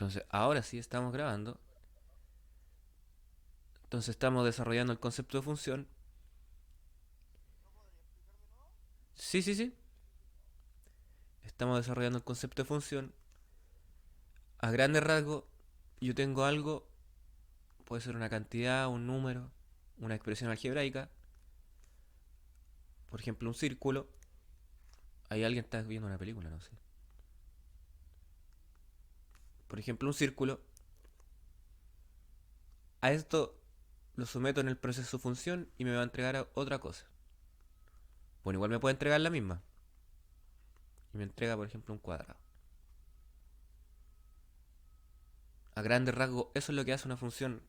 Entonces, ahora sí estamos grabando. Entonces estamos desarrollando el concepto de función. Sí, sí, sí. Estamos desarrollando el concepto de función. A grandes rasgos, yo tengo algo, puede ser una cantidad, un número, una expresión algebraica, por ejemplo un círculo. Ahí alguien está viendo una película, no sé. Por ejemplo un círculo. A esto lo someto en el proceso función y me va a entregar otra cosa. Bueno, igual me puede entregar la misma. Y me entrega, por ejemplo, un cuadrado. A grandes rasgos, eso es lo que hace una función.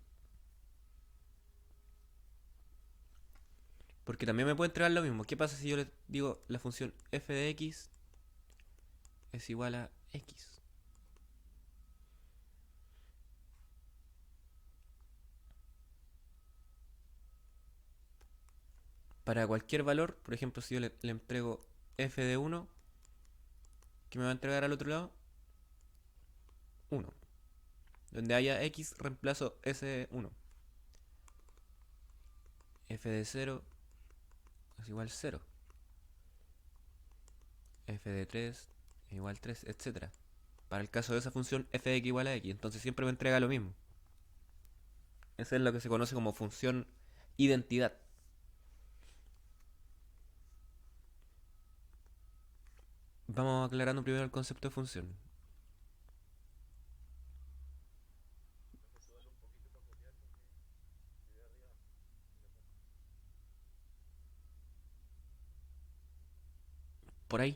Porque también me puede entregar lo mismo. ¿Qué pasa si yo le digo la función f de x es igual a x? Para cualquier valor, por ejemplo, si yo le entrego f de 1, ¿qué me va a entregar al otro lado? 1. Donde haya x, reemplazo ese 1. F de 0 es igual 0. F de 3 es igual 3, etcétera. Para el caso de esa función f de x igual a x, entonces siempre me entrega lo mismo. Eso es lo que se conoce como función identidad. Vamos aclarando primero el concepto de función. Por ahí.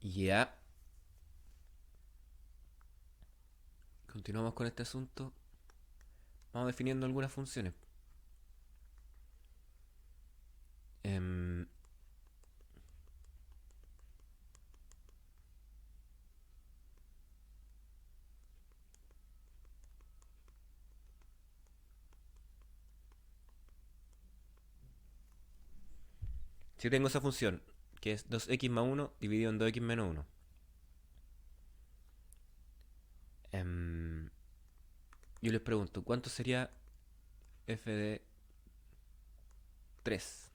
Ya. Continuamos con este asunto. Vamos definiendo algunas funciones. Em, si tengo esa función, que es 2x más 1 dividido en 2x menos 1. Yo les pregunto, ¿cuánto sería f de 3?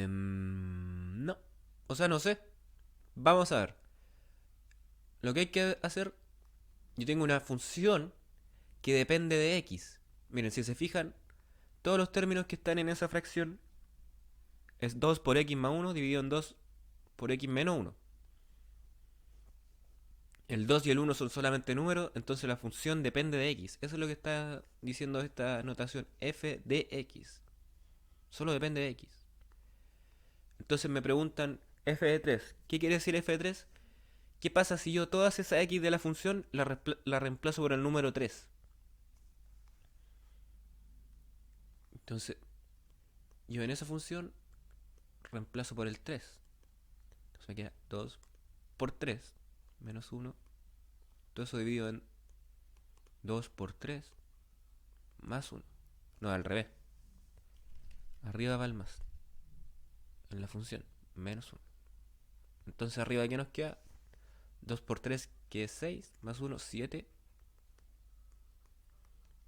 No. O sea, no sé. Vamos a ver. Lo que hay que hacer, yo tengo una función que depende de x. Miren, si se fijan, todos los términos que están en esa fracción es 2 por x más 1 dividido en 2 por x menos 1. El 2 y el 1 son solamente números, entonces la función depende de x. Eso es lo que está diciendo esta notación f de x. Solo depende de x. Entonces me preguntan f de 3. ¿Qué quiere decir f de 3? ¿Qué pasa si yo todas esas x de la función la reemplazo por el número 3? Entonces yo en esa función reemplazo por el 3. Entonces me queda 2 por 3 menos 1. Todo eso dividido en 2 por 3 más 1. No, al revés. Arriba va el más. En la función. Menos 1. Entonces arriba, ¿qué nos queda? 2 por 3 que es 6. Más 1, 7.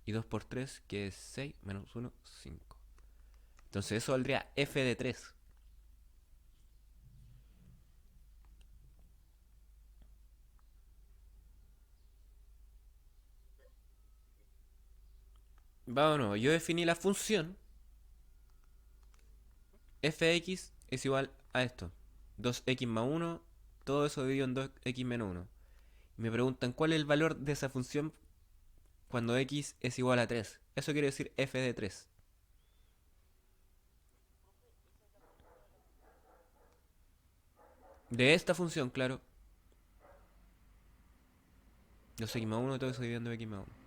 Y 2 por 3 que es 6. Menos 1, 5. Entonces eso valdría f de 3. Vamos de nuevo. Yo definí la función fx es igual a esto. 2x más 1, todo eso dividido en 2x menos 1. Y me preguntan cuál es el valor de esa función cuando x es igual a 3. Eso quiere decir f de 3. De esta función, claro. 2x más 1, todo eso dividido en 2x más 1.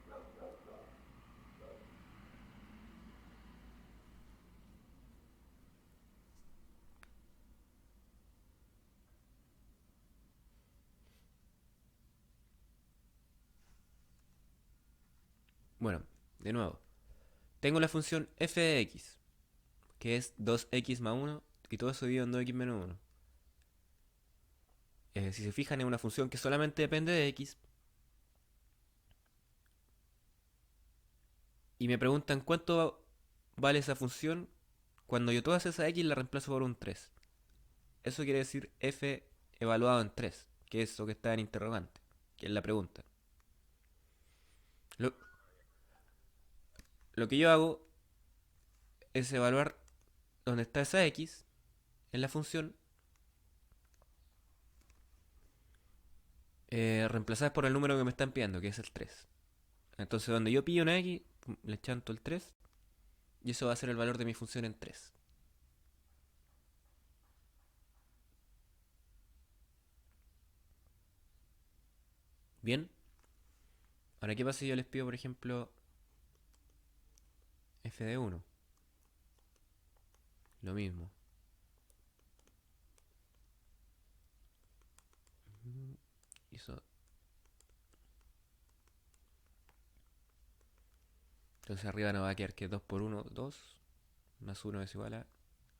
Bueno, de nuevo. Tengo la función f de x, que es 2x más 1, y todo eso dividido en 2x menos 1. Si se fijan, es una función que solamente depende de x. Y me preguntan cuánto vale esa función cuando yo todas esas x la reemplazo por un 3. Eso quiere decir f evaluado en 3, que es lo que está en interrogante, que es la pregunta. Lo, lo que yo hago es evaluar dónde está esa x en la función, reemplazada por el número que me están pidiendo, que es el 3. Entonces, donde yo pillo una x, le chanto el 3, y eso va a ser el valor de mi función en 3. Bien, ahora, ¿qué pasa si yo les pido, por ejemplo, f de 1? Lo mismo. Eso. Entonces arriba nos va a quedar que 2 por 1, 2, más 1 es igual a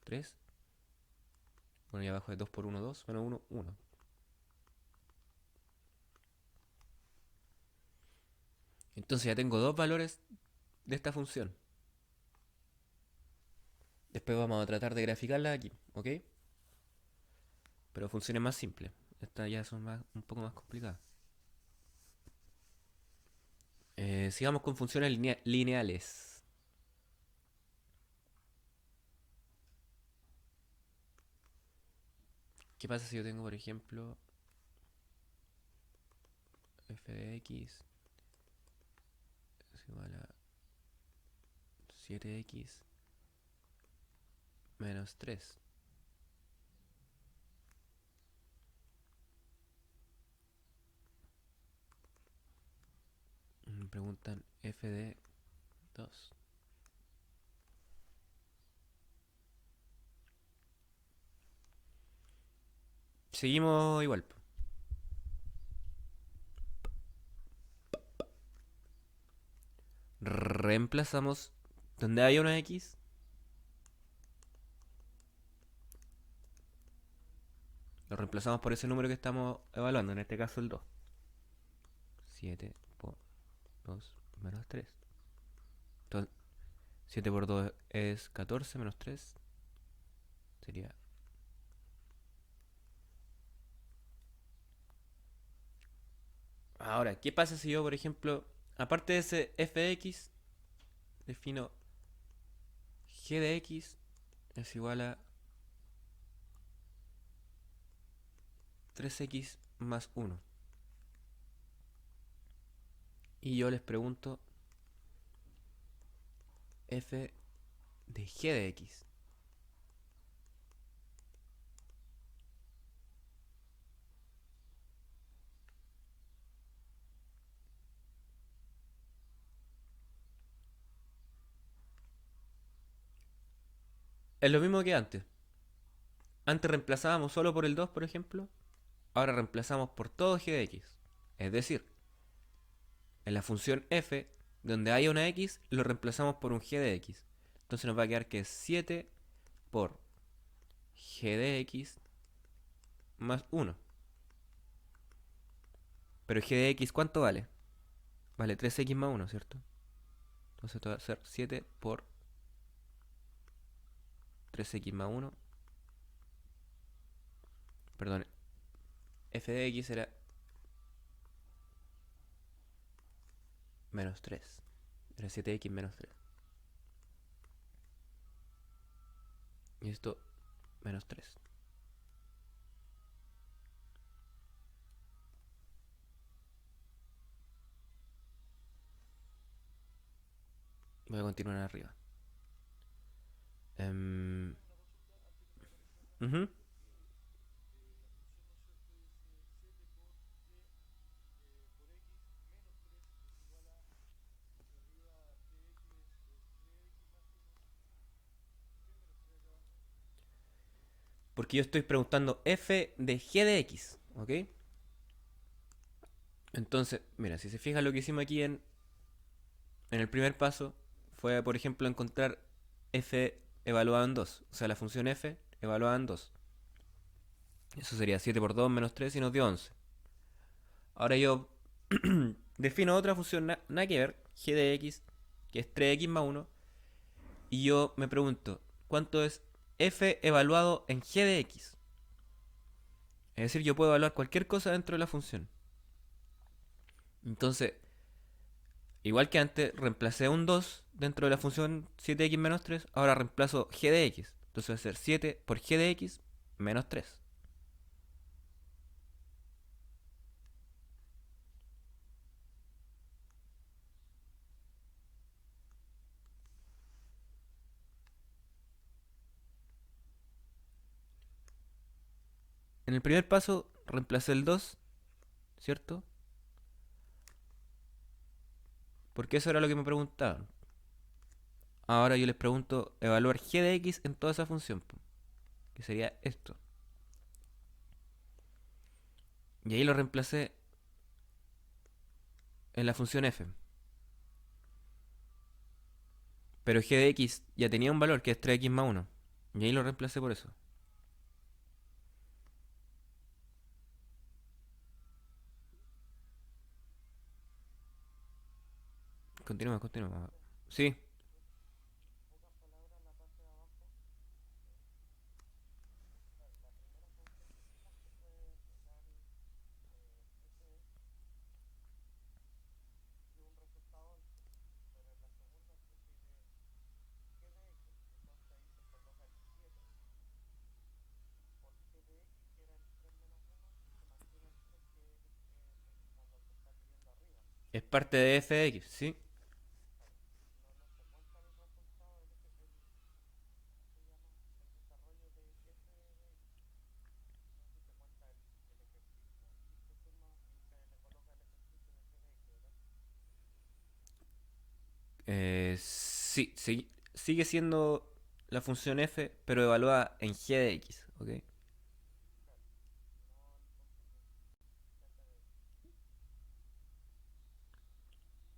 3. Bueno, y abajo de 2 por 1, 2, menos 1, 1. Entonces ya tengo dos valores de esta función. Después vamos a tratar de graficarla aquí, ¿ok? Pero funciones más simples. Estas ya son un poco más complicadas. Sigamos con funciones lineales. ¿Qué pasa si yo tengo, por ejemplo, f de x es igual a 7x menos 3? Me preguntan f de 2. Seguimos igual. Reemplazamos donde hay una x. Lo reemplazamos por ese número que estamos evaluando, en este caso el 2. 7 por 2 menos 3. Entonces, 7 por 2 es 14 menos 3. Sería... Ahora, ¿qué pasa si yo, por ejemplo, aparte de ese f de x, defino g de x es igual a 3x más 1? Y yo les pregunto f de g de x. Es lo mismo que antes. Antes reemplazábamos solo por el 2, por ejemplo. Ahora reemplazamos por todo g de x. Es decir, en la función f, donde haya una x, lo reemplazamos por un g de x. Entonces nos va a quedar que es 7 por g de x más 1. Pero g de x, ¿cuánto vale? Vale 3x más 1, ¿cierto? Entonces esto va a ser 7 por 3x más 1. Perdón, f de x era menos 3. Era 7x menos 3. Y esto menos 3. Voy a continuar arriba. Em, ujú. Porque yo estoy preguntando f de g de x, ¿ok? Entonces, mira, si se fija lo que hicimos aquí en el primer paso, fue, por ejemplo, encontrar f evaluado en 2. O sea, la función f evaluada en 2. Eso sería 7 por 2 menos 3 y nos dio 11. Ahora yo defino otra función nada que ver, g de x, que es 3x más 1. Y yo me pregunto, ¿cuánto es f evaluado en g de x? Es decir, yo puedo evaluar cualquier cosa dentro de la función. Entonces, igual que antes, reemplacé un 2 dentro de la función 7x menos 3. Ahora reemplazo g de x. Entonces va a ser 7 por g de x menos 3. En el primer paso reemplacé el 2, ¿cierto? Porque eso era lo que me preguntaban. Ahora yo les pregunto evaluar g de x en toda esa función, que sería esto. Y ahí lo reemplacé en la función f. Pero g de x ya tenía un valor que es 3x más 1. Y ahí lo reemplacé por eso. Continuamos, continuamos. Sí, es parte de f de x, sí. Sí, sí, sigue siendo la función f, pero evaluada en g de x, ¿ok?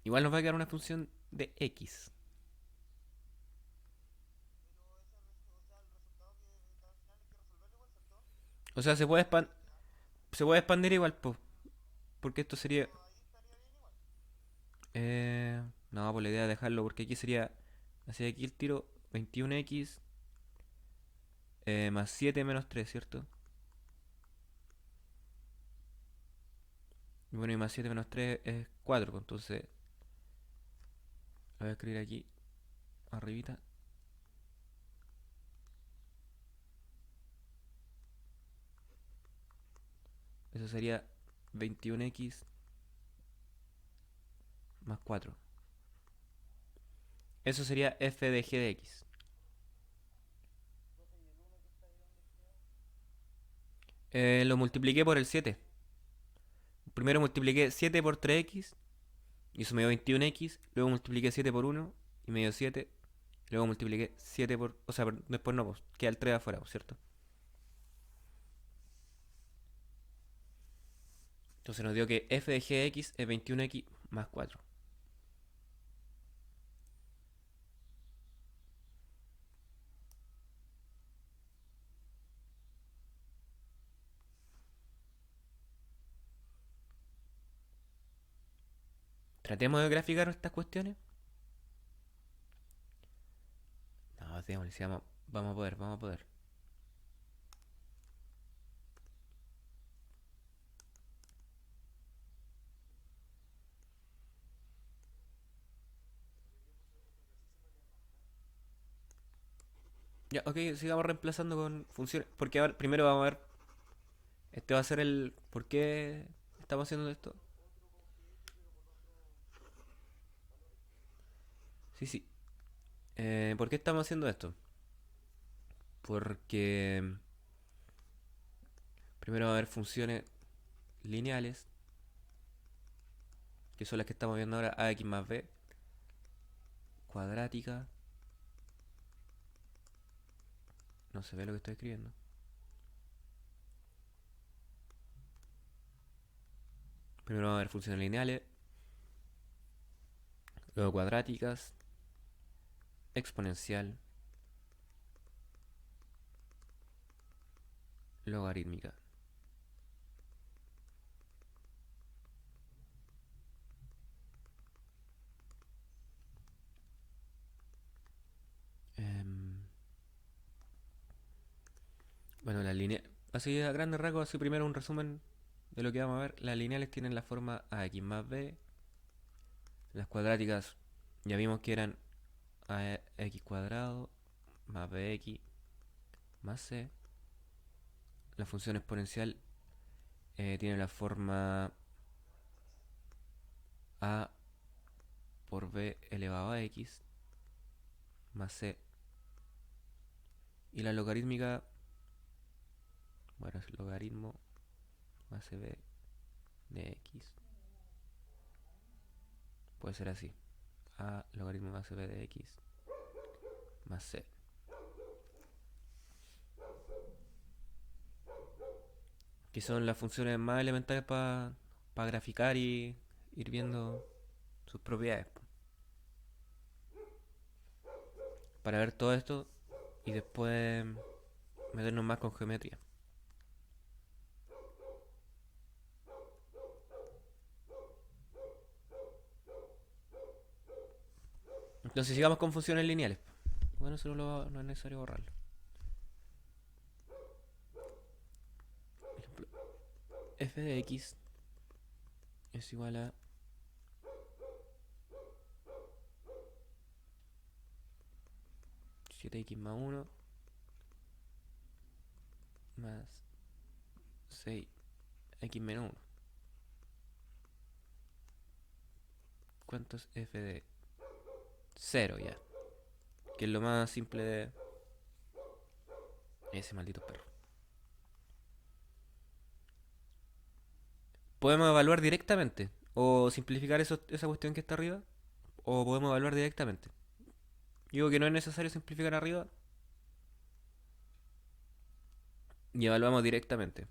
Igual nos va a quedar una función de x. O sea, se puede expandir igual, porque esto sería... no, pues la idea es dejarlo, porque aquí sería... Hacia aquí el tiro 21x más 7 menos 3, ¿cierto? Y bueno, y más 7 menos 3 es 4, pues entonces lo voy a escribir aquí, arribita. Eso sería 21x más 4. Eso sería f de g de x. Lo multipliqué por el 7. Primero multipliqué 7 por 3x y eso me dio 21x. Luego multipliqué 7 por 1 y me dio 7. Luego multipliqué 7 por... O sea, después no, pues, queda el 3 afuera, pues, ¿cierto? Entonces nos dio que f de g de x es 21x más 4. Tratemos de graficar estas cuestiones. No, digamos, vamos a poder, vamos a poder. Ya, ok, sigamos reemplazando con funciones. Porque ahora primero vamos a ver. Este va a ser el. ¿Por qué estamos haciendo esto? Sí, sí. ¿Por qué estamos haciendo esto? Porque primero va a haber funciones lineales, que son las que estamos viendo ahora, ax más b, cuadrática. No se ve lo que estoy escribiendo. Primero va a haber funciones lineales, luego cuadráticas, exponencial, logarítmica. Em, bueno, las líneas. Así a grandes rasgos, así primero un resumen de lo que vamos a ver. Las lineales tienen la forma ax más b. Las cuadráticas ya vimos que eran ax cuadrado más bx más c. La función exponencial tiene la forma a por b elevado a x más c. Y la logarítmica, bueno, es logaritmo más b de x. Puede ser así. A logaritmo más b de x más c. Que son las funciones más elementales para graficar y ir viendo sus propiedades. Para ver todo esto y después meternos más con geometría. Entonces sigamos con funciones lineales. Bueno, eso no es necesario borrarlo. Por ejemplo, f de x es igual a 7x más 1 más 6x menos 1. ¿Cuánto es f de 0 ya? Que es lo más simple de ese maldito perro. Podemos evaluar directamente o simplificar esa cuestión que está arriba o podemos evaluar directamente. Digo que no es necesario simplificar arriba y evaluamos directamente.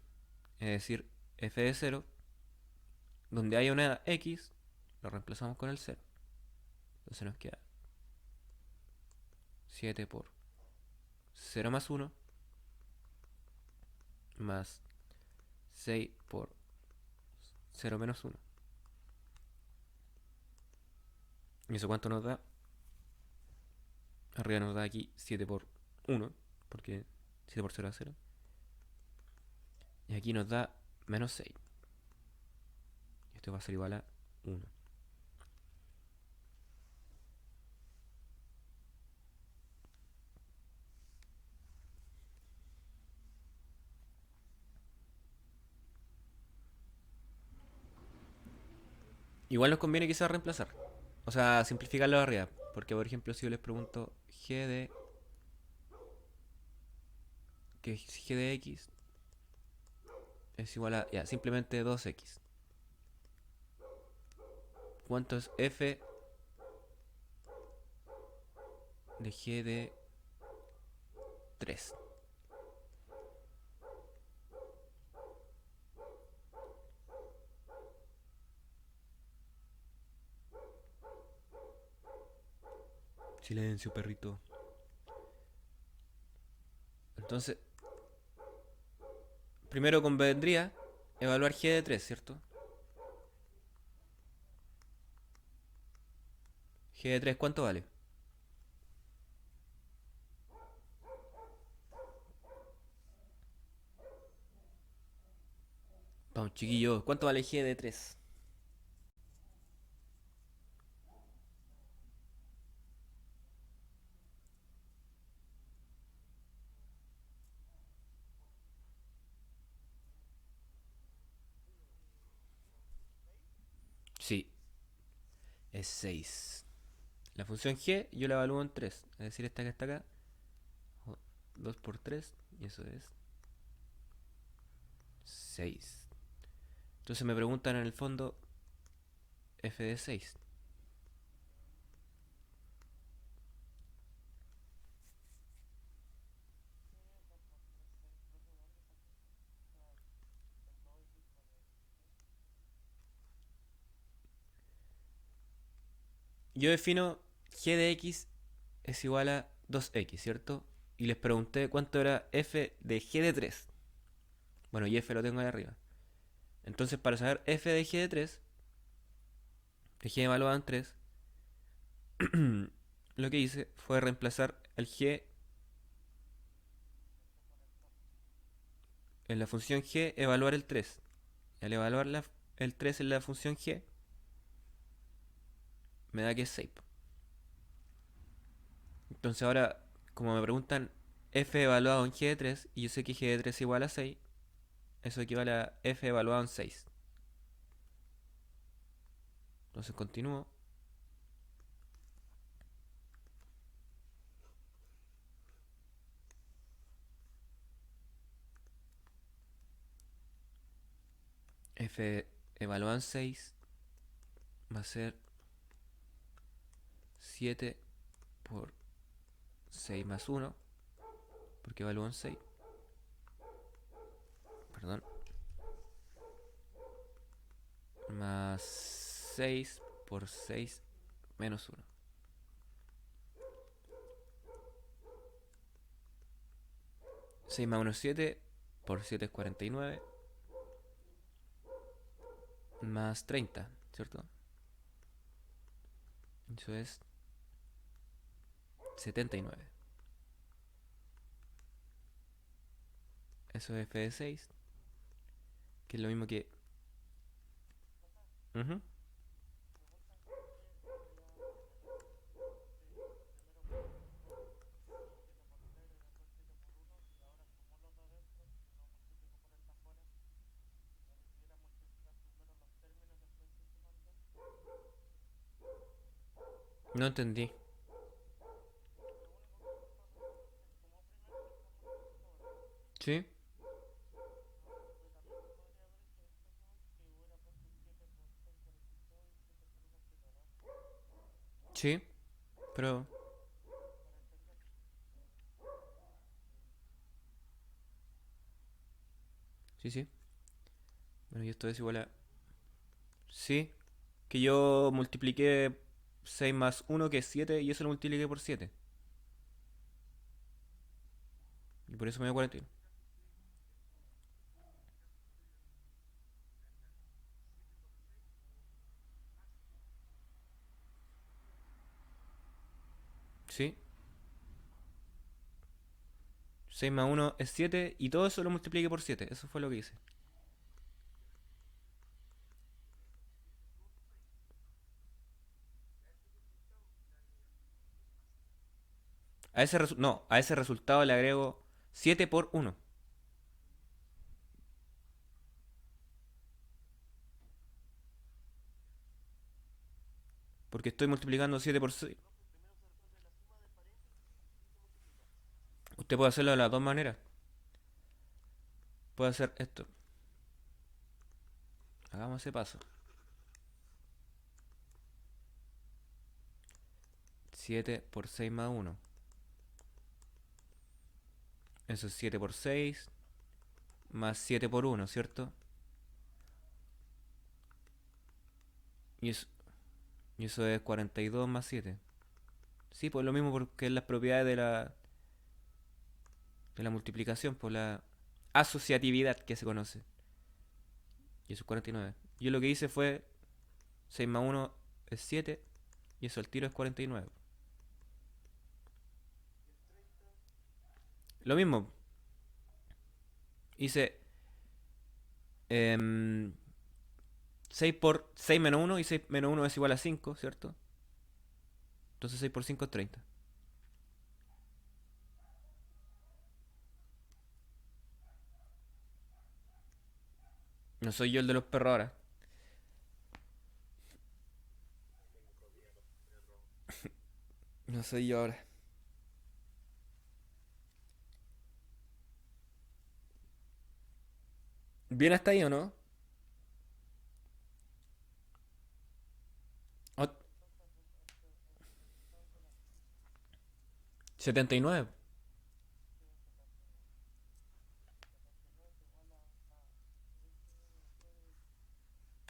Es decir, f de 0, donde haya una x, lo reemplazamos con el 0. Entonces nos queda 7 por 0 más 1 más 6 por 0 menos 1. ¿Y eso cuánto nos da? Arriba nos da aquí 7 por 1, porque 7 por 0 es 0. Y aquí nos da menos 6. Esto va a ser igual a 1. Igual nos conviene quizás reemplazar. O sea, simplificarlo arriba. Porque, por ejemplo, si yo les pregunto g de... que g de x es igual a... Ya, simplemente 2x. ¿Cuánto es f de g de 3? Silencio, perrito. Entonces, primero convendría evaluar g de 3, ¿cierto? G de 3, ¿cuánto vale? Vamos, chiquillo, ¿cuánto vale g de 3? es 6. La función g yo la evalúo en 3. Es decir, esta que está acá. 2 por 3. Y eso es 6. Entonces me preguntan en el fondo f de 6. Yo defino g de x es igual a 2x, ¿cierto? Y les pregunté cuánto era f de g de 3. Bueno, y f lo tengo ahí arriba. Entonces, para saber f de g de 3, de g evaluado en 3, lo que hice fue reemplazar el g en la función g, evaluar el 3. Y al evaluar el 3 en la función g, me da que es 6. Entonces ahora, como me preguntan f evaluado en g de 3, y yo sé que g de 3 es igual a 6, eso equivale a f evaluado en 6. Entonces continúo. F evaluado en 6 va a ser 7 por 6 más 1, porque evalúo en 6. Perdón. Más 6 por 6 menos 1. 6 más 1 es 7, por 7 es 49, más 30, ¿cierto? Eso es 79. Eso es f de 6, que es lo mismo que... Ujú. No entendí. ¿Sí? Sí, pero... Sí, sí. Bueno, y esto es igual a... Sí, que yo multipliqué 6 más 1, que es 7, y eso lo multipliqué por 7. Y por eso me dio 41. Sí, 6 más 1 es 7, y todo eso lo multipliqué por 7. Eso fue lo que hice. No, a ese resultado le agrego 7 por 1. Porque estoy multiplicando 7 por 6. Usted puede hacerlo de las dos maneras. Puede hacer esto. Hagamos ese paso. 7 por 6 más 1. Eso es 7 por 6 más 7 por 1, ¿cierto? Y eso, y eso es 42 más 7. Sí, pues lo mismo porque es las propiedades de la multiplicación, por la asociatividad que se conoce. Y eso es 49. Yo lo que hice fue 6 más 1 es 7, y eso al tiro es 49. Lo mismo, hice 6 por 6 menos 1, y 6 menos 1 es igual a 5, ¿cierto? Entonces 6 por 5 es 30. No soy yo el de los perros ahora. No soy yo ahora. ¿Bien hasta ahí o no? Ot- 79.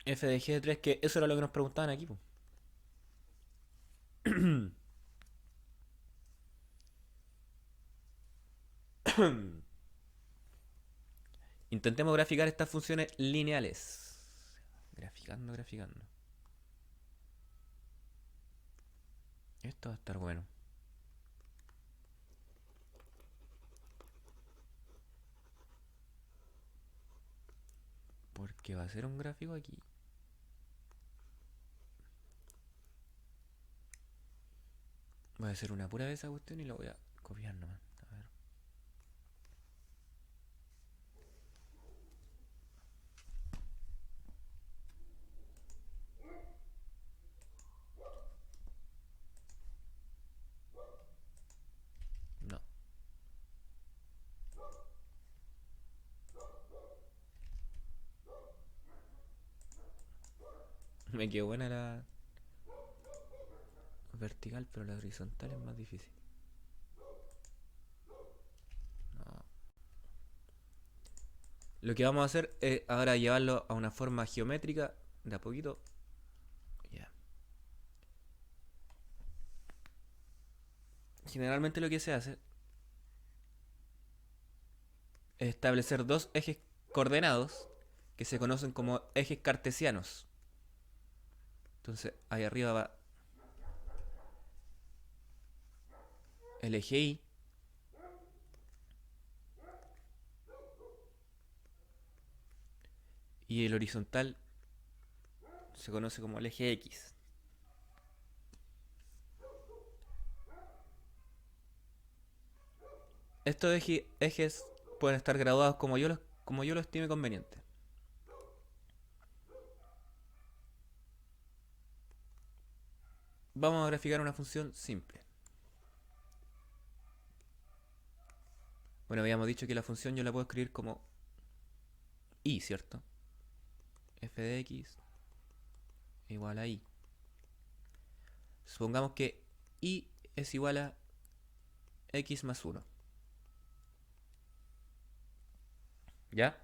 F de G de 3, que eso era lo que nos preguntaban aquí, po. Intentemos graficar estas funciones lineales. Graficando, graficando. Esto va a estar bueno. Porque va a ser un gráfico aquí. Voy a hacer una pura de esa cuestión y lo voy a copiar nomás. A ver. No. Me quedó buena la vertical, pero la horizontal es más difícil. No. Lo que vamos a hacer es ahora llevarlo a una forma geométrica de a poquito. Ya. Generalmente lo que se hace es establecer dos ejes coordenados que se conocen como ejes cartesianos. Entonces, ahí arriba va el eje Y y el horizontal se conoce como el eje X. Estos ejes pueden estar graduados como yo los estime conveniente. Vamos a graficar una función simple. Bueno, habíamos dicho que la función yo la puedo escribir como Y, ¿cierto? F de X igual a Y. Supongamos que Y es igual a X más 1. ¿Ya?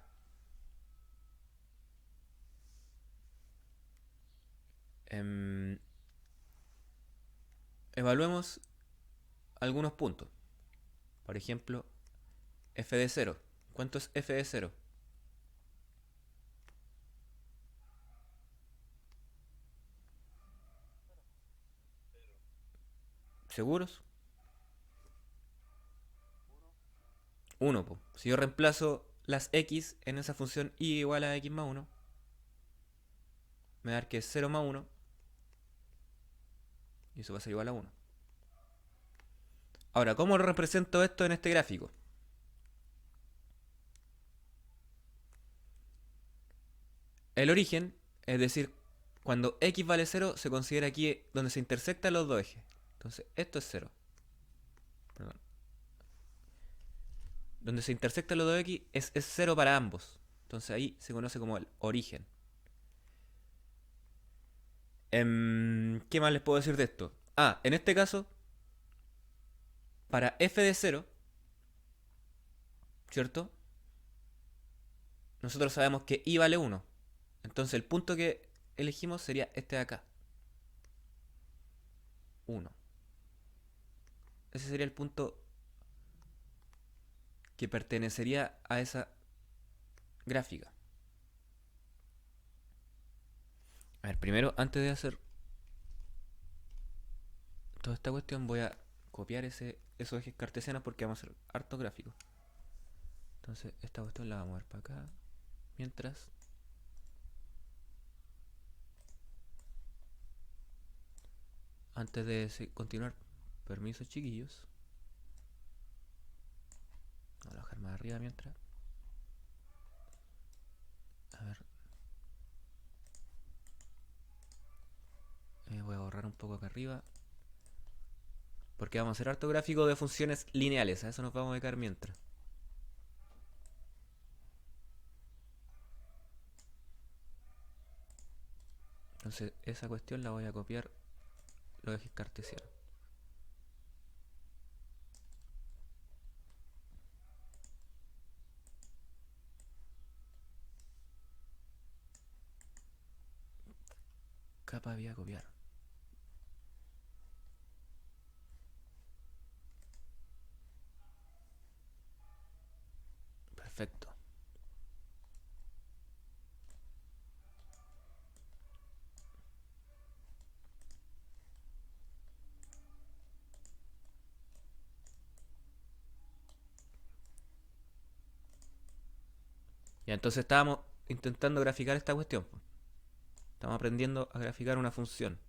Em, Evaluemos algunos puntos. Por ejemplo, F de 0. ¿Cuánto es F de 0? ¿Seguros? 1. Po. Si yo reemplazo las X en esa función Y igual a X más 1, me va a dar que es 0 más 1 y eso va a ser igual a 1. Ahora, ¿cómo represento esto en este gráfico? El origen, es decir, cuando X vale 0, se considera aquí donde se intersectan los dos ejes. Entonces, esto es 0. Perdón. Donde se intersectan los dos X es 0 para ambos. Entonces ahí se conoce como el origen. ¿Qué más les puedo decir de esto? Ah, en este caso, para f de 0, ¿cierto? Nosotros sabemos que i vale 1. Entonces el punto que elegimos sería este de acá. 1. Ese sería el punto que pertenecería a esa gráfica. A ver, primero, antes de hacer toda esta cuestión, voy a copiar esos ejes cartesianos porque vamos a hacer harto gráfico. Entonces, esta cuestión la vamos a mover para acá. Mientras, antes de continuar, permiso chiquillos. Vamos a bajar más arriba mientras. A ver, voy a borrar un poco acá arriba. Porque vamos a hacer harto gráfico de funciones lineales. A eso nos vamos a dedicar mientras. Entonces esa cuestión la voy a copiar los ejes cartesianos. Capa vía copiar. Perfecto. Ya, entonces estábamos intentando graficar esta cuestión. Estamos aprendiendo a graficar una función.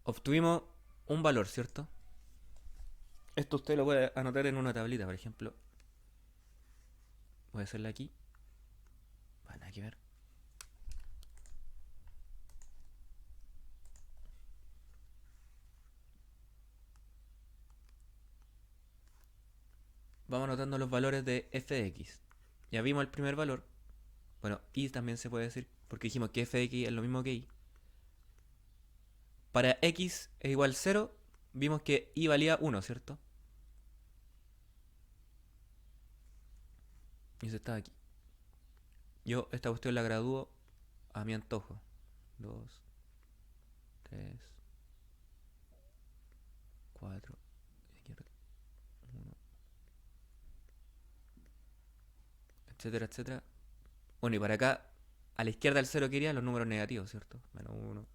Obtuvimos un valor, ¿cierto? Esto usted lo puede anotar en una tablita, por ejemplo. Voy a hacerla aquí. Bueno, hay que ver. Vamos anotando los valores de f de x. Ya vimos el primer valor. Bueno, y también se puede decir, porque dijimos que f de x es lo mismo que y. Para x es igual a 0, vimos que y valía 1, ¿cierto? Y eso está aquí. Yo esta cuestión la gradúo a mi antojo. 2, 3, 4, 1, etcétera, etcétera. Bueno, y para acá, a la izquierda del 0 querían los números negativos, ¿cierto? Menos 1,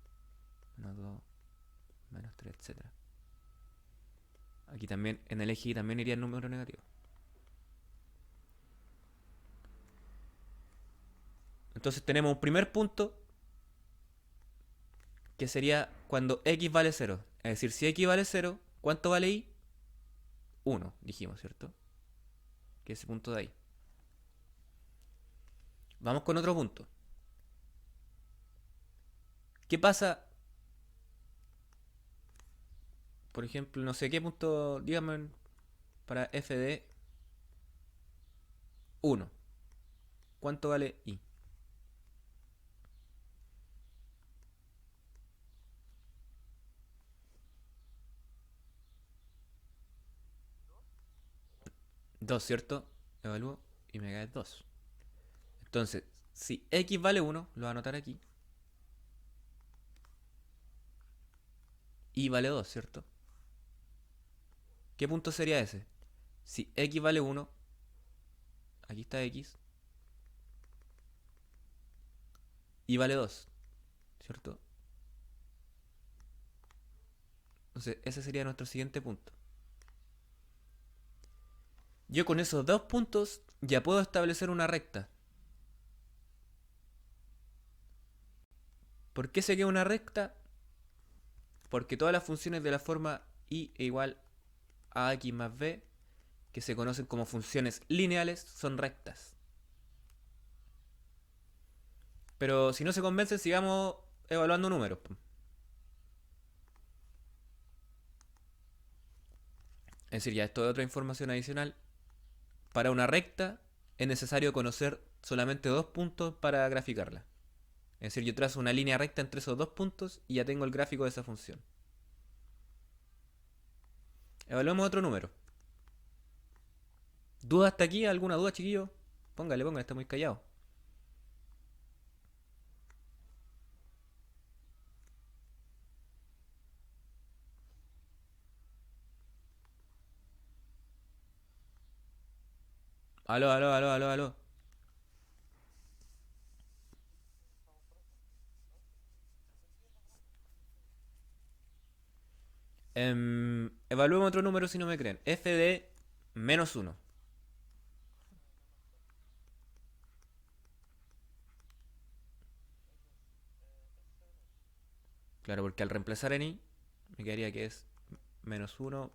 menos 2, menos 3, etcétera. Aquí también, en el eje Y también iría el número negativo. Entonces tenemos un primer punto que sería cuando x vale 0. Es decir, si x vale 0, ¿cuánto vale y? 1, dijimos, ¿cierto? Que es ese punto de ahí. Vamos con otro punto. ¿Qué pasa? Por ejemplo, no sé qué punto, dígame, para f de 1. ¿Cuánto vale y? 2, ¿cierto? Evalúo y me cae 2. Entonces, si x vale 1, lo voy a anotar aquí. Y vale 2, ¿cierto? ¿Qué punto sería ese? Si x vale 1, aquí está x, y vale 2, ¿cierto? Entonces, ese sería nuestro siguiente punto. Yo con esos dos puntos ya puedo establecer una recta. ¿Por qué se queda una recta? Porque todas las funciones de la forma y e igual a x más b, que se conocen como funciones lineales, son rectas. Pero si no se convencen, sigamos evaluando números. Es decir, ya esto es otra información adicional. Para una recta es necesario conocer solamente dos puntos para graficarla. Es decir, yo trazo una línea recta entre esos dos puntos y ya tengo el gráfico de esa función. Evaluemos otro número. ¿Duda hasta aquí? ¿Alguna duda, chiquillo? Póngale, está muy callado. Aló, aló, aló, aló, aló. Evaluemos otro número si no me creen. F de menos 1. Claro, porque al reemplazar en i, me quedaría que es menos 1.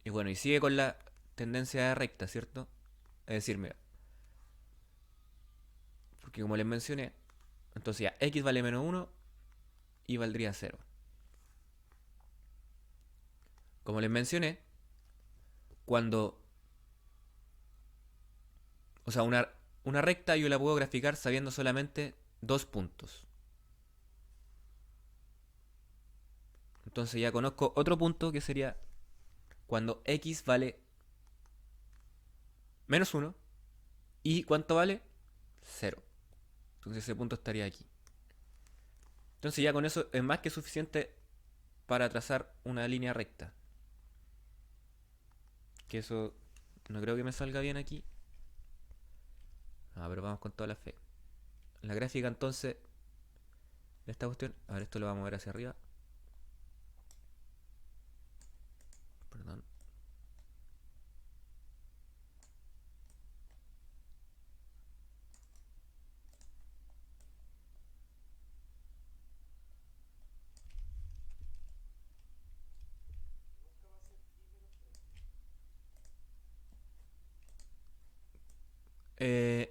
Y bueno, y sigue con la tendencia recta, ¿cierto? Es decir, mira, porque como les mencioné, Entonces ya, x vale menos uno y valdría cero. Como les mencioné, cuando... O sea, una recta yo la puedo graficar sabiendo solamente dos puntos. Entonces ya conozco otro punto que sería cuando x vale menos uno y ¿cuánto vale? Cero. Entonces ese punto estaría aquí. Entonces ya con eso es más que suficiente para trazar una línea recta. Que eso no creo que me salga bien aquí. Ah, pero vamos con toda la fe. La gráfica entonces de esta cuestión. A ver, esto lo vamos a mover hacia arriba. Perdón.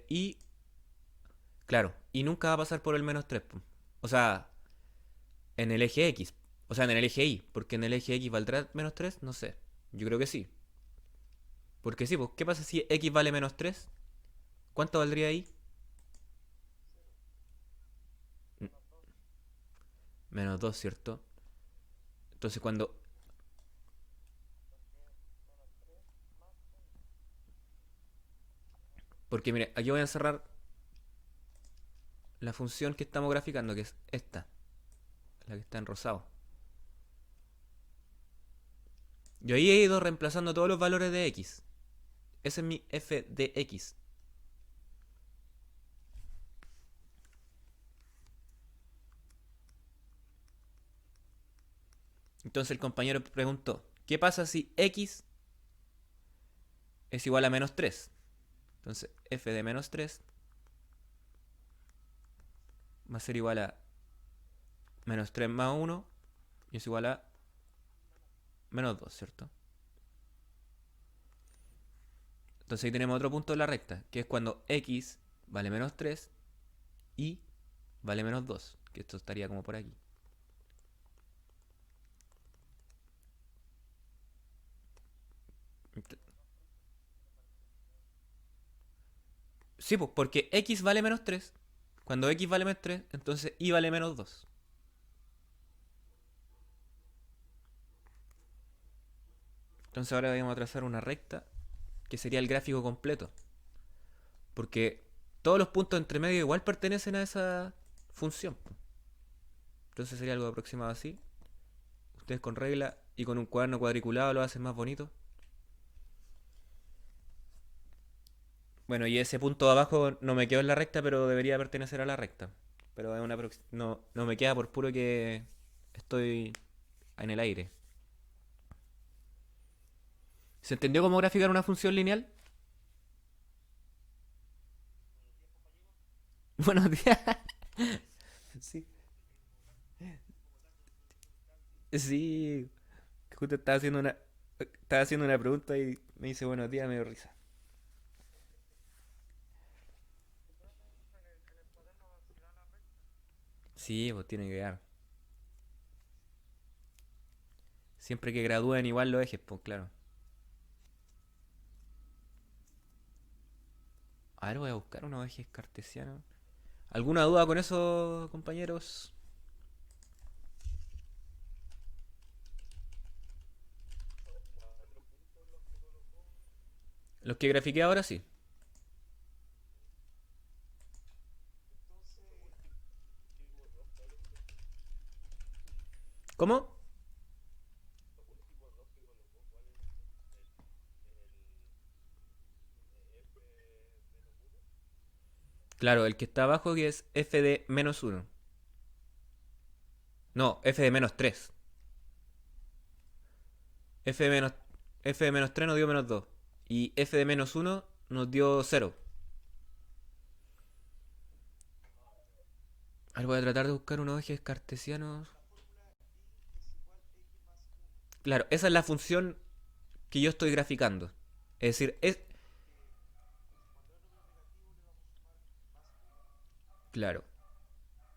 Y claro, y nunca va a pasar por el menos 3. O sea, en el eje X. O sea, en el eje Y. Porque en el eje X valdrá menos 3, no sé. Yo creo que sí. Porque sí, pues, ¿qué pasa si X vale menos 3? ¿Cuánto valdría ahí? Menos 2, ¿cierto? Entonces cuando... Porque mire, aquí voy a encerrar la función que estamos graficando, que es esta. La que está en rosado. Yo ahí he ido reemplazando todos los valores de X. Ese es mi f de X. Entonces el compañero preguntó, ¿qué pasa si X es igual a menos 3? Entonces f de menos 3 va a ser igual a menos 3 más 1 y es igual a menos 2, ¿cierto? Entonces ahí tenemos otro punto de la recta, que es cuando x vale menos 3 y vale menos 2, que esto estaría como por aquí. Sí, pues porque x vale menos 3. Cuando x vale menos 3, entonces y vale menos 2. Entonces ahora vamos a trazar una recta que sería el gráfico completo. Porque todos los puntos entre medio igual pertenecen a esa función. Entonces sería algo aproximado así. Ustedes con regla y con un cuaderno cuadriculado lo hacen más bonito. Bueno, y ese punto de abajo no me quedó en la recta, pero debería pertenecer a la recta. Pero es una no me queda por puro que estoy en el aire. ¿Se entendió cómo graficar una función lineal? Buenos días. Sí. Sí. Justo estaba haciendo una pregunta y me dice buenos días, me dio risa. Sí, pues tiene que quedar. Siempre que gradúen igual los ejes, pues claro. A ver, voy a buscar unos ejes cartesianos. ¿Alguna duda con eso, compañeros? Los que grafiqué ahora sí. ¿Cómo? Claro, el que está abajo que es f de menos uno. No, f de menos 3. F de menos, f de menos 3 nos dio menos 2. Y f de menos uno nos dio cero. Ahora voy a tratar de buscar unos ejes cartesianos. Claro, esa es la función que yo estoy graficando. Es decir, es... Claro.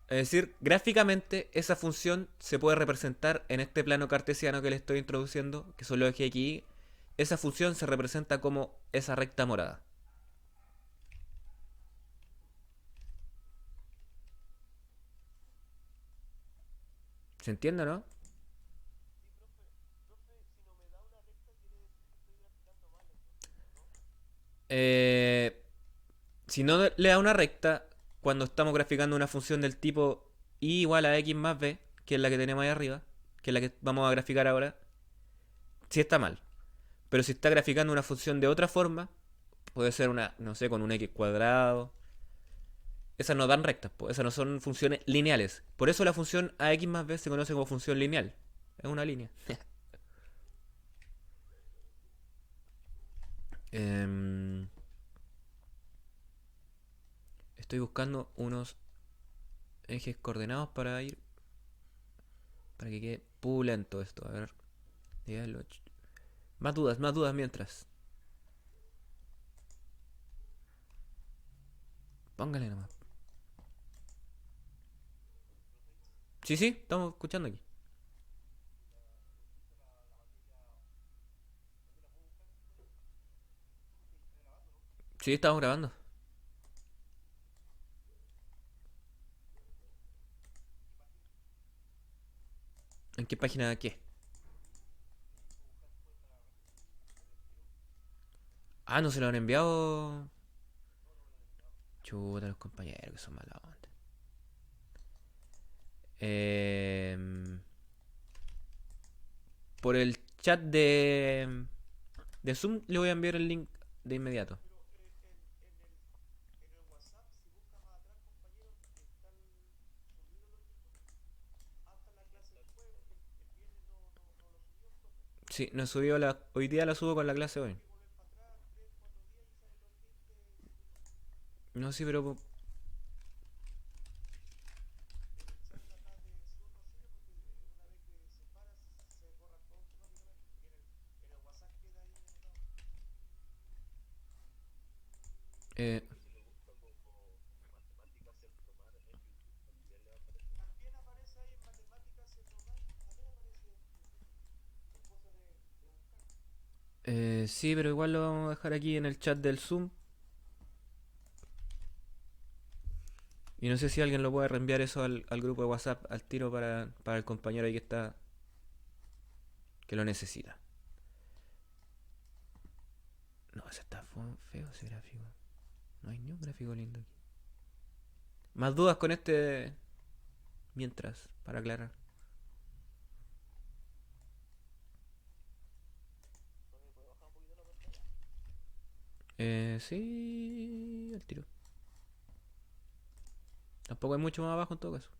Es decir, gráficamente esa función se puede representar en este plano cartesiano que le estoy introduciendo, que son los ejes X, y. Esa función se representa como esa recta morada. ¿Se entiende, no? Eh, si no le da una recta, cuando estamos graficando una función del tipo y igual a x más b, que es la que tenemos ahí arriba, que es la que vamos a graficar ahora, sí está mal. Pero si está graficando una función de otra forma, puede ser una, no sé, con un x cuadrado. Esas no dan rectas, pues. Esas no son funciones lineales. Por eso la función ax más b se conoce como función lineal. Es una línea. Em, estoy buscando unos ejes coordenados para ir. Para que quede pulento esto. A ver. Más dudas mientras. Póngale nomás. Sí, sí, estamos escuchando aquí. Sí, estamos grabando. ¿En qué página qué? Ah, no se lo han enviado. Chuta, los compañeros que son mala onda. Eh, por el chat de Zoom le voy a enviar el link de inmediato. Sí, no subió la. Hoy día la subo con la clase hoy. No, sí, pero. Eh, sí, pero igual lo vamos a dejar aquí en el chat del Zoom. Y no sé si alguien lo puede reenviar eso al grupo de WhatsApp al tiro para el compañero ahí que está. Que lo necesita. No, ese está feo ese gráfico. No hay ni un gráfico lindo aquí. Más dudas con este mientras, para aclarar. Sí, al tiro. Tampoco hay mucho más abajo en todo caso.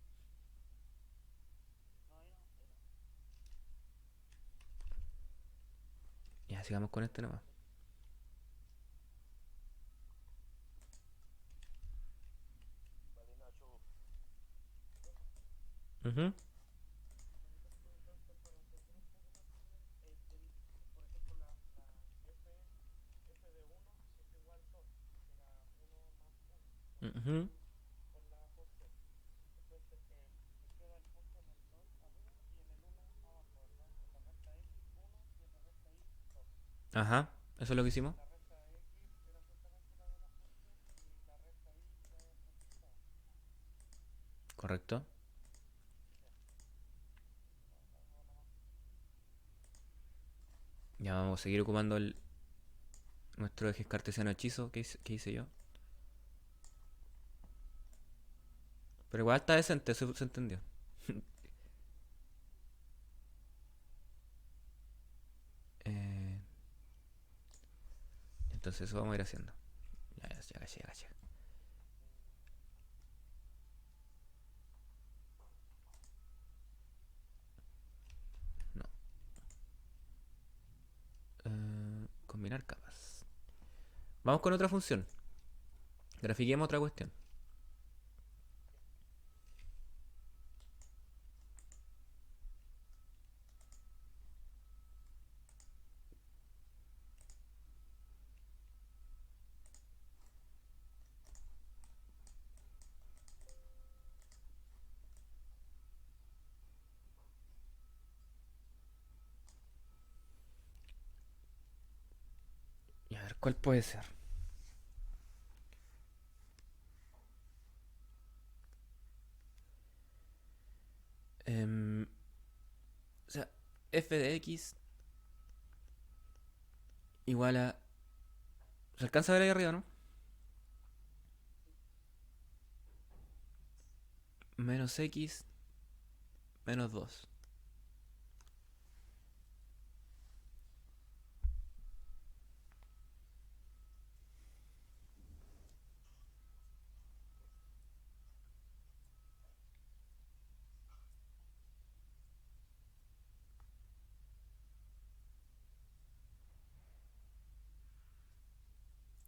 Ya, sigamos con este nomás. Ujú. Ujú. Ajá, eso es lo que hicimos. Correcto. Ya vamos a seguir ocupando nuestro eje cartesiano hechizo que hice yo. Pero igual está decente, se entendió. Eh, entonces eso vamos a ir haciendo. Ya, ya, ya, ya, ya. No. Combinar capas. Vamos con otra función. Grafiquemos otra cuestión. ¿Cuál puede ser? Em, o sea, f de x igual a... ¿Se alcanza a ver ahí arriba, no? Menos x menos 2.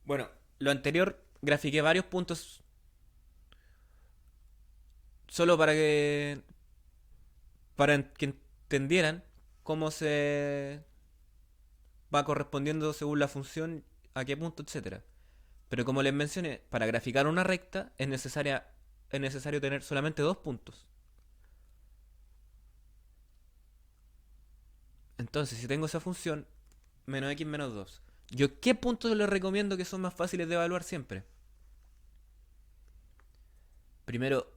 Bueno, lo anterior grafiqué varios puntos solo para que entendieran cómo se va correspondiendo según la función, a qué punto, etcétera. Pero como les mencioné, para graficar una recta es necesario tener solamente dos puntos. Entonces, si tengo esa función, menos x menos 2, ¿yo qué puntos les recomiendo que son más fáciles de evaluar siempre? Primero,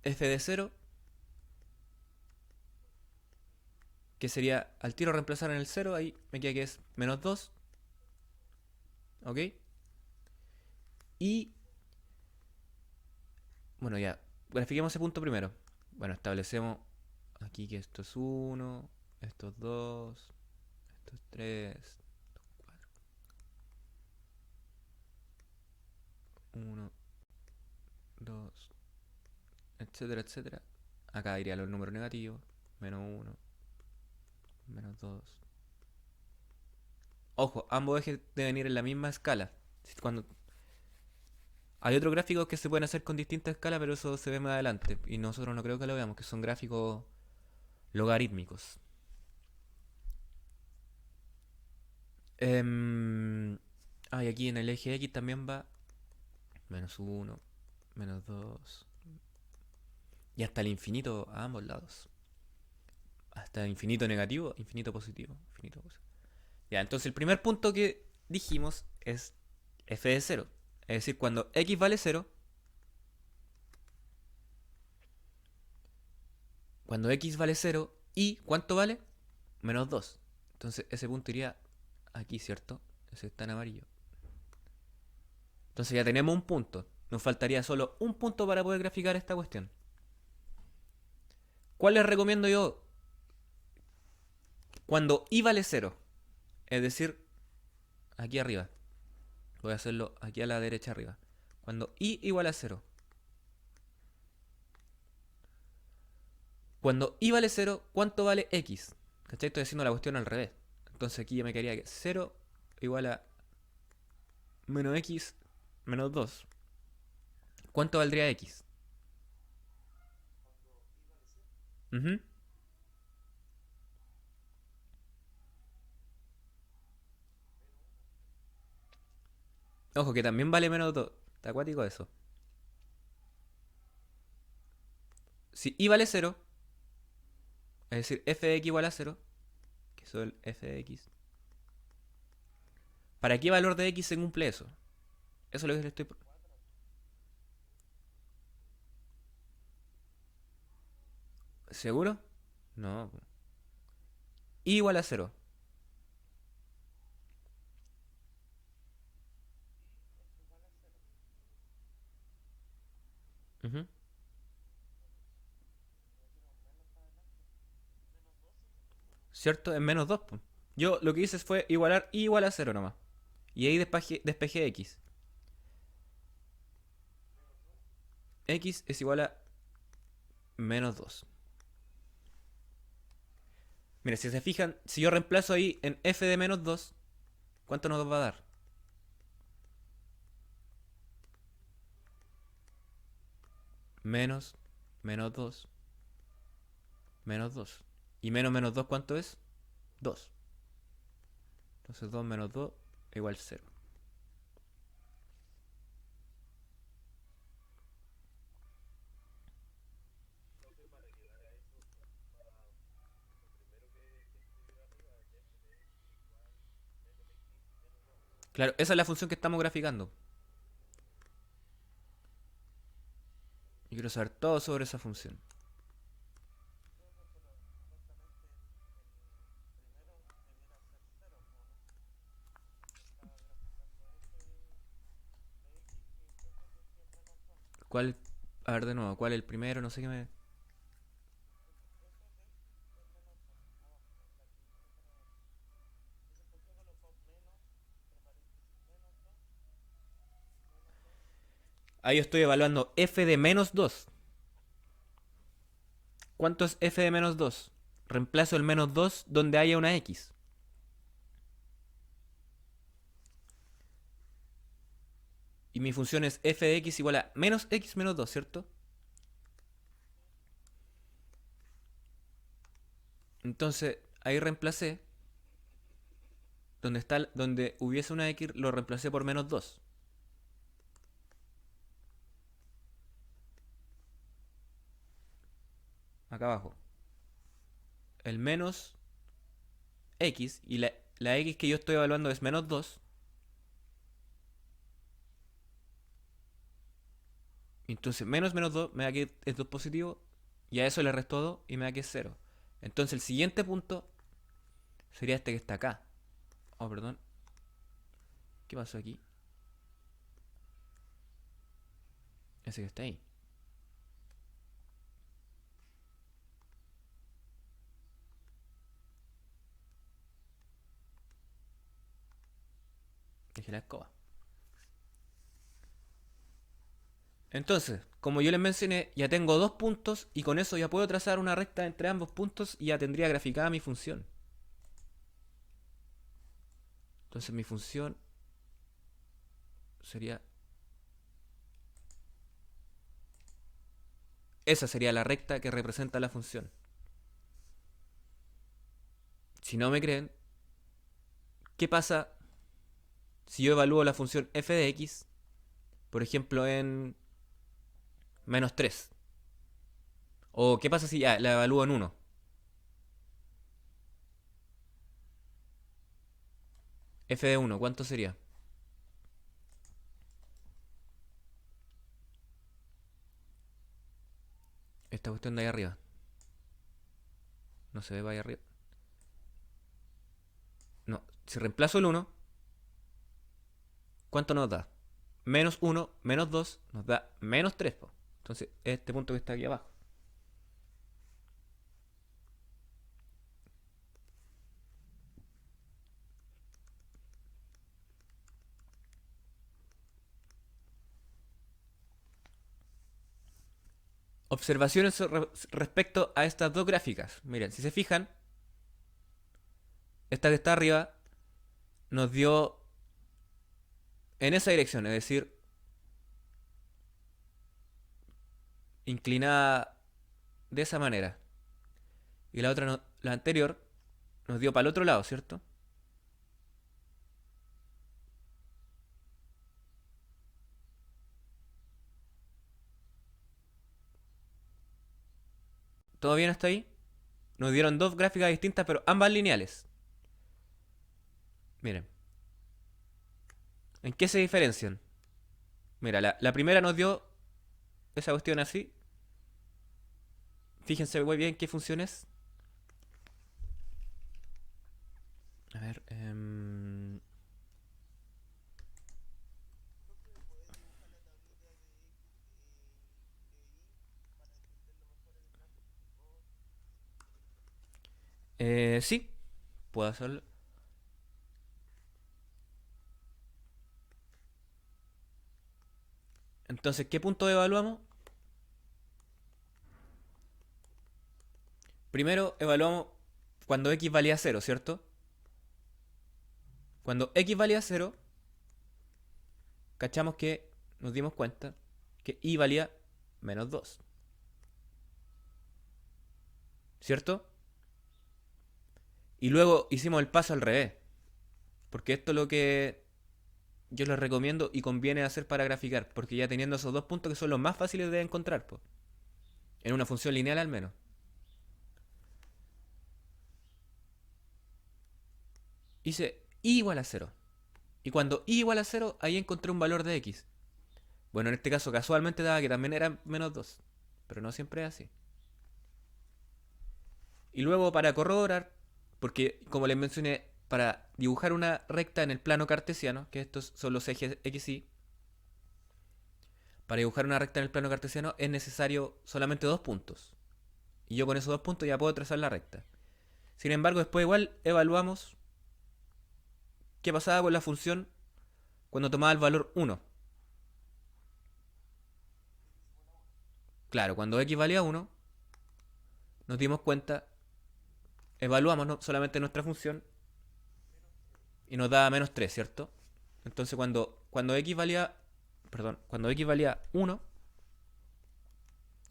f de 0, que sería al tiro reemplazar en el 0, ahí me queda que es menos 2, ¿ok? Y, bueno, ya, grafiquemos ese punto primero. Bueno, establecemos aquí que esto es 1, esto es 2, esto es 3, 1, 2, etcétera, etcétera. Acá irían los números negativos, menos 1, menos 2. Ojo, ambos ejes deben ir en la misma escala. Cuando hay otros gráficos que se pueden hacer con distintas escalas, pero eso se ve más adelante. Y nosotros no creo que lo veamos, que son gráficos logarítmicos. Y aquí en el eje X también va menos 1, menos 2. Y hasta el infinito a ambos lados. Hasta infinito negativo, infinito positivo, infinito positivo. Ya, entonces el primer punto que dijimos es f de 0. Es decir, cuando x vale 0, cuando x vale 0 y ¿cuánto vale? Menos 2. Entonces ese punto iría aquí, ¿cierto? Ese está en amarillo. Entonces ya tenemos un punto. Nos faltaría solo un punto para poder graficar esta cuestión. ¿Cuál les recomiendo yo? Cuando i vale 0. Es decir, aquí arriba. Voy a hacerlo aquí a la derecha arriba. Cuando i igual a 0. Cuando i vale 0, ¿cuánto vale x? ¿Cachai? Estoy haciendo la cuestión al revés. Entonces aquí ya me quedaría que 0 igual a menos x menos 2. ¿Cuánto valdría x? Ujú. Ojo, que también vale menos 2. Está acuático eso. Si i vale 0, es decir, f de x igual a 0, que es el f de x. ¿Para qué valor de x se cumple eso? Eso es lo que le estoy... ¿Seguro? No. I igual a 0. Ujú. ¿Cierto? Es menos 2. Yo lo que hice fue igualar i igual a 0 nomás. Y ahí despejé x. X es igual a menos 2. Mira, si se fijan, si yo reemplazo ahí en f de menos 2, ¿cuánto nos va a dar? Menos, menos 2, menos 2. ¿Y menos menos 2 cuánto es? 2. Entonces 2 menos 2 igual 0. Claro, esa es la función que estamos graficando. Yo quiero saber todo sobre esa función. ¿Cuál? A ver de nuevo, ¿cuál es el primero? No sé qué me... Ahí estoy evaluando f de menos 2. ¿Cuánto es f de menos 2? Reemplazo el menos 2 donde haya una x. Y mi función es f de x igual a menos x menos 2, ¿cierto? Entonces, ahí reemplacé. Donde hubiese una x, lo reemplacé por menos 2. Acá abajo. El menos x y la x que yo estoy evaluando es menos 2. Entonces, menos 2 me da que es 2 positivo. Y a eso le resto 2 y me da que es 0. Entonces, el siguiente punto sería este que está acá. Oh, perdón. ¿Qué pasó aquí? Ese que está ahí. Dejé la escoba. Entonces, como yo les mencioné, ya tengo dos puntos y con eso ya puedo trazar una recta entre ambos puntos y ya tendría graficada mi función. Entonces mi función sería... Esa sería la recta que representa la función. Si no me creen, ¿qué pasa si yo evalúo la función f de x, por ejemplo, en menos 3? ¿O qué pasa si ya la evalúo en 1? F de 1, ¿cuánto sería? Esta cuestión de ahí arriba. No se ve para ahí arriba. No, si reemplazo el 1, ¿cuánto nos da? Menos 1, menos 2, nos da menos 3. Po. Entonces, este punto que está aquí abajo. Observaciones respecto a estas dos gráficas. Miren, si se fijan, esta que está arriba nos dio en esa dirección, es decir, inclinada de esa manera. Y la otra, la anterior, nos dio para el otro lado, ¿cierto? ¿Todo bien hasta ahí? Nos dieron dos gráficas distintas, pero ambas lineales. Miren, ¿en qué se diferencian? Mira, la primera nos dio esa cuestión así. Fíjense muy bien qué función es. A ver, sí, puedo hacerlo. Entonces, ¿qué punto evaluamos? Primero evaluamos cuando x valía 0, ¿cierto? Cuando x valía 0, cachamos que nos dimos cuenta que y valía menos 2, ¿cierto? Y luego hicimos el paso al revés, porque esto es lo que yo les recomiendo y conviene hacer para graficar, porque ya teniendo esos dos puntos que son los más fáciles de encontrar, pues, en una función lineal al menos. Hice y igual a 0. Y cuando y igual a cero, ahí encontré un valor de x. Bueno, en este caso casualmente daba que también era menos 2, pero no siempre es así. Y luego para corroborar, porque como les mencioné, para dibujar una recta en el plano cartesiano, que estos son los ejes x, y, para dibujar una recta en el plano cartesiano es necesario solamente dos puntos. Y yo con esos dos puntos ya puedo trazar la recta. Sin embargo, después igual evaluamos qué pasaba con la función cuando tomaba el valor 1. Claro, cuando x valía 1, nos dimos cuenta, evaluamos solamente nuestra función y nos daba menos 3, ¿cierto? Entonces cuando x valía, perdón, cuando x valía 1,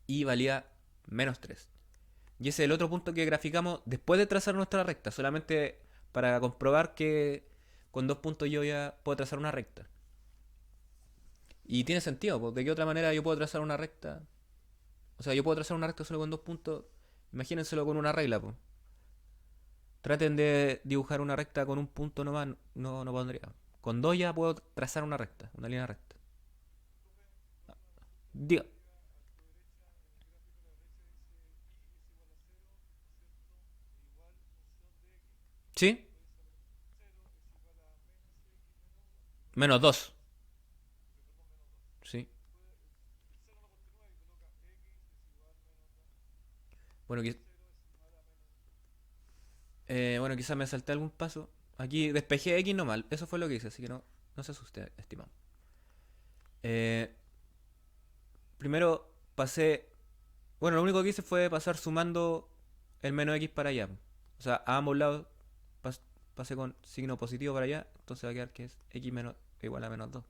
y valía menos 3. Y ese es el otro punto que graficamos después de trazar nuestra recta, solamente para comprobar que con dos puntos yo ya puedo trazar una recta. Y tiene sentido, pues, ¿de qué otra manera yo puedo trazar una recta? O sea, yo puedo trazar una recta solo con dos puntos. Imagínenselo con una regla, pues. Traten de dibujar una recta con un punto nomás, no pondría. Con dos ya puedo trazar una recta, una línea recta. Diga. ¿Sí? Menos dos. Sí. Bueno, bueno, quizás me salté algún paso. Aquí despejé X nomás. Eso fue lo que hice, así que no se asuste, estimado. Eh, Primero pasé. Bueno, lo único que hice fue pasar sumando el menos X para allá. O sea, a ambos lados pasé con signo positivo para allá. Entonces va a quedar que es X menos igual a menos 2.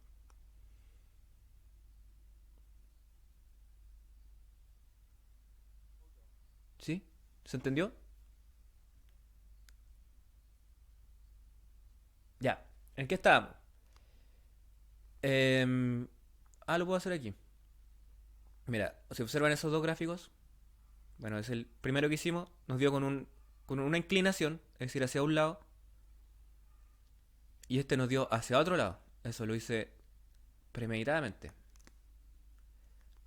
¿Sí? ¿Se entendió? Ya. ¿En qué estábamos? Lo puedo hacer aquí. Mira, si observan esos dos gráficos, bueno, es el primero que hicimos, nos dio con una inclinación, es decir, hacia un lado, y este nos dio hacia otro lado. Eso lo hice premeditadamente.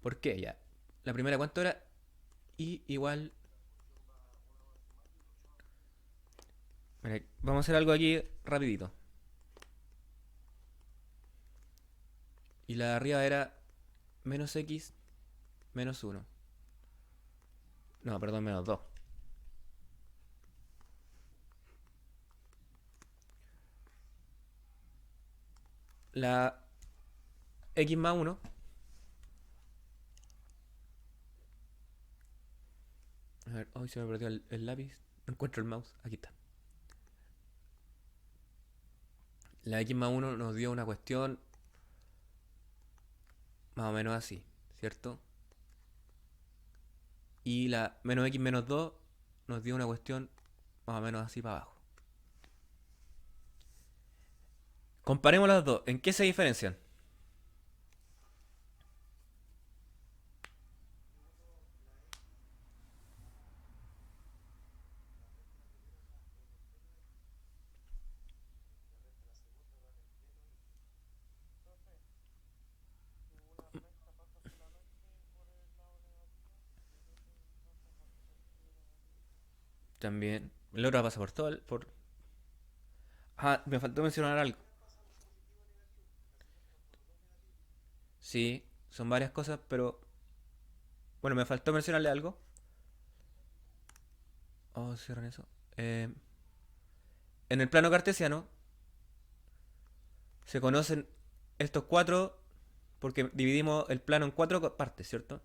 ¿Por qué? Ya. La primera, ¿cuánto era? Y igual. Mira, vamos a hacer algo aquí rapidito. Y la de arriba era menos x menos uno. No, perdón, menos 2. La x más uno. A ver, hoy se me perdió el lápiz. No encuentro el mouse. Aquí está. La x más uno nos dio una cuestión más o menos así, ¿cierto? Y la menos x menos 2 nos dio una cuestión más o menos así para abajo. Comparemos las dos. ¿En qué se diferencian? También. El otro pasa por todo por... Ah, me faltó mencionar algo. Sí, son varias cosas, pero... Bueno, me faltó mencionarle algo. Oh, cierran eso. Eh, en el plano cartesiano se conocen estos cuatro porque dividimos el plano en cuatro partes, ¿cierto?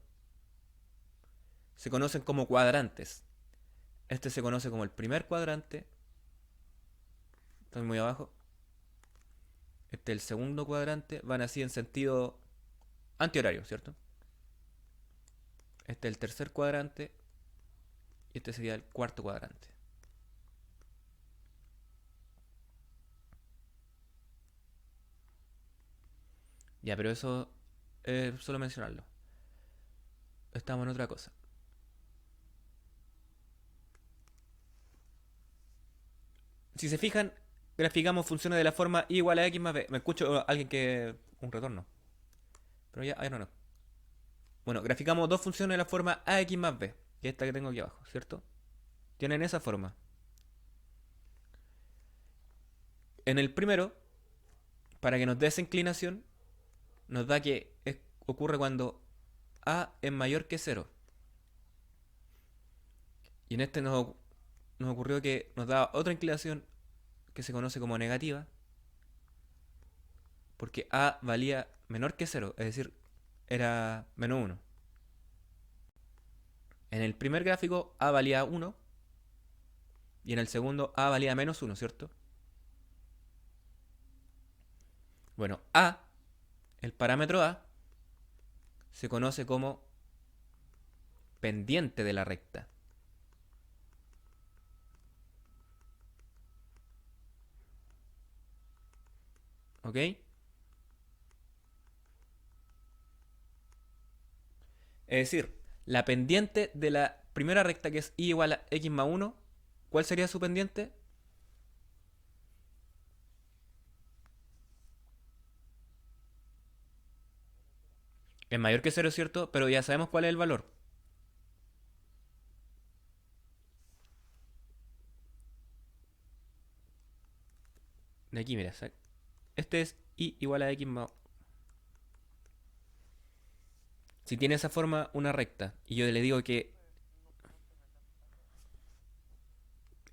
Se conocen como cuadrantes. Este se conoce como el primer cuadrante. Estoy muy abajo. Este es el segundo cuadrante. Van así en sentido antihorario, ¿cierto? Este es el tercer cuadrante. Y este sería el cuarto cuadrante. Ya, pero eso es solo mencionarlo. Estamos en otra cosa. Si se fijan, graficamos funciones de la forma y igual a x más b. Me escucho a alguien que... un retorno. Pero ya, ahí no. Bueno, graficamos dos funciones de la forma ax más b, que es esta que tengo aquí abajo, ¿cierto? Tienen esa forma. En el primero, para que nos dé esa inclinación, nos da que ocurre cuando a es mayor que cero. Y en este nos ocurrió que nos daba otra inclinación que se conoce como negativa, porque a valía menor que cero, es decir, era menos uno. En el primer gráfico a valía uno y en el segundo a valía menos uno, ¿cierto? Bueno, a, el parámetro a, se conoce como pendiente de la recta. ¿Ok? Es decir, la pendiente de la primera recta, que es y igual a x más 1, ¿cuál sería su pendiente? Es mayor que cero, ¿cierto? Pero ya sabemos cuál es el valor. De aquí, mira. Este es y igual a x más... Si tiene esa forma una recta y yo le digo que...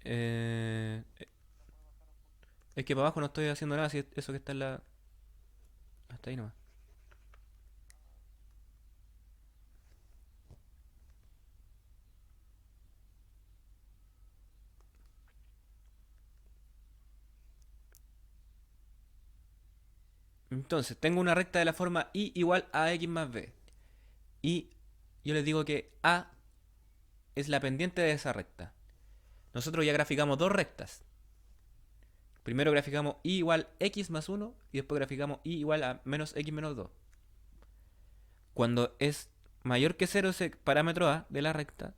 eh, es que para abajo no estoy haciendo nada, si eso que está en la... Hasta ahí nomás. Entonces, tengo una recta de la forma y igual a x más b. Y yo les digo que a es la pendiente de esa recta. Nosotros ya graficamos dos rectas. Primero graficamos y igual x más 1 y después graficamos y igual a menos x menos 2. Cuando es mayor que cero ese parámetro a de la recta,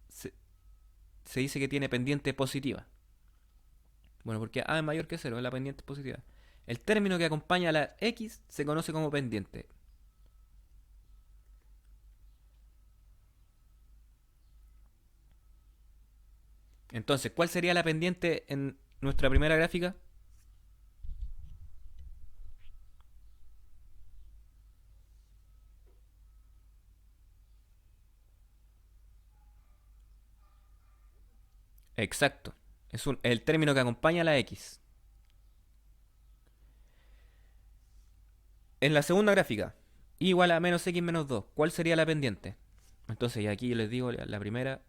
se, se dice que tiene pendiente positiva. Bueno, porque a es mayor que cero, es la pendiente positiva. El término que acompaña a la x se conoce como pendiente. Entonces, ¿cuál sería la pendiente en nuestra primera gráfica? Exacto. Es el término que acompaña a la x. En la segunda gráfica, y igual a menos x menos 2, ¿cuál sería la pendiente? Entonces, y aquí yo les digo la primera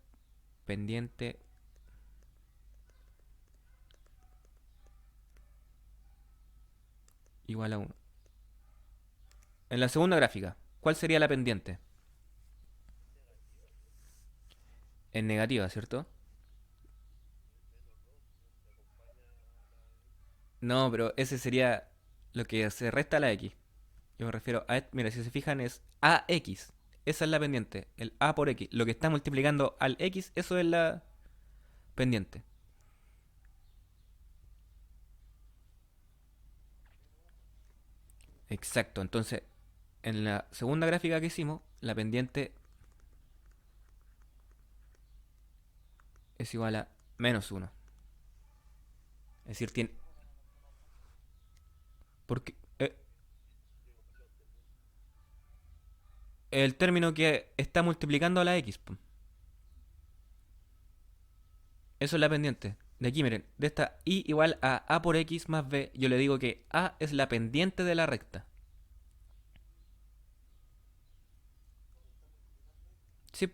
pendiente igual a 1. En la segunda gráfica, ¿cuál sería la pendiente? En negativa, ¿cierto? No, pero ese sería lo que se resta a la x. Yo me refiero a... Mira, si se fijan es ax. Esa es la pendiente. El a por x. Lo que está multiplicando al x, eso es la pendiente. Exacto. Entonces, en la segunda gráfica que hicimos, la pendiente es igual a menos uno. Es decir, tiene... Porque el término que está multiplicando a la x. Eso es la pendiente. De aquí, miren, de esta y igual a por x más b, yo le digo que a es la pendiente de la recta. Sí.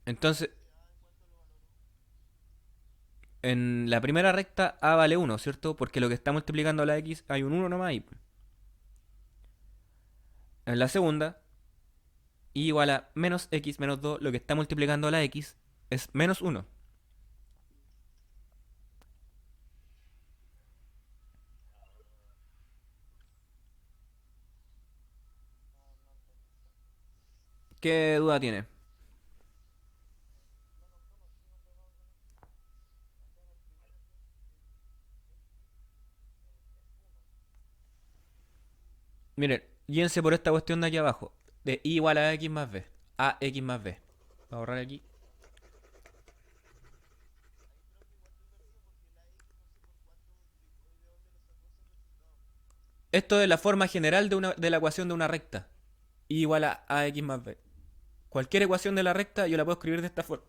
Entonces, en la primera recta a vale uno, ¿cierto? Porque lo que está multiplicando a la x hay un uno nomás ahí. En la segunda, y igual a menos x menos 2, lo que está multiplicando a la x es menos uno. ¿Qué duda tiene? Miren, guíense por esta cuestión de aquí abajo. De i igual a x más b. A x más b. Voy a borrar aquí. Esto es la forma general de la ecuación de una recta. I igual a x más b. Cualquier ecuación de la recta yo la puedo escribir de esta forma.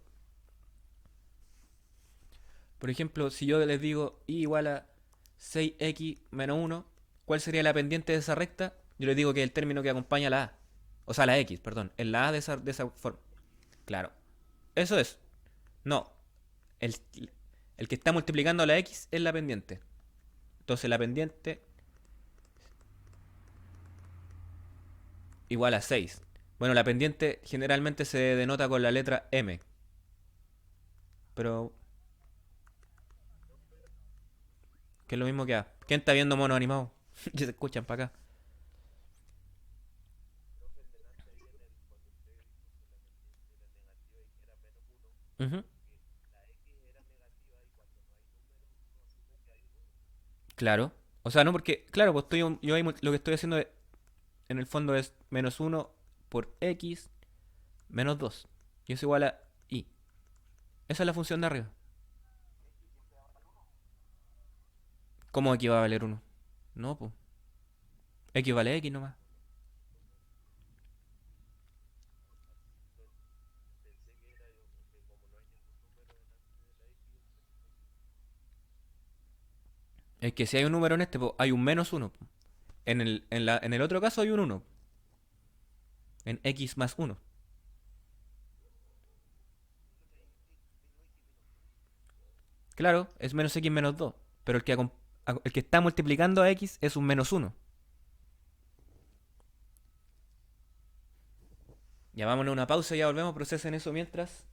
Por ejemplo, si yo les digo i igual a 6x menos 1, ¿cuál sería la pendiente de esa recta? Yo les digo que es el término que acompaña a la a. O sea, la x, perdón. Es la a de esa forma. Claro. Eso es. No. El, el que está multiplicando a la x es la pendiente. Entonces la pendiente igual a 6. Bueno, la pendiente generalmente se denota con la letra m. Pero, que es lo mismo que a. ¿Quién está viendo mono animado? Ya se escuchan para acá. Ujú. Claro. O sea, no porque, claro, pues yo ahí lo que estoy haciendo en el fondo es menos uno por x menos 2. Y eso igual a y. Esa es la función de arriba. ¿Cómo x va a valer uno? No, pues. X vale x nomás. Es que si hay un número en este, pues hay un menos uno. En el otro caso hay un uno. En x más uno. Claro, es menos x menos 2. Pero el que está multiplicando a x es un menos uno. Ya vámonos a una pausa y ya volvemos. Procesen eso mientras.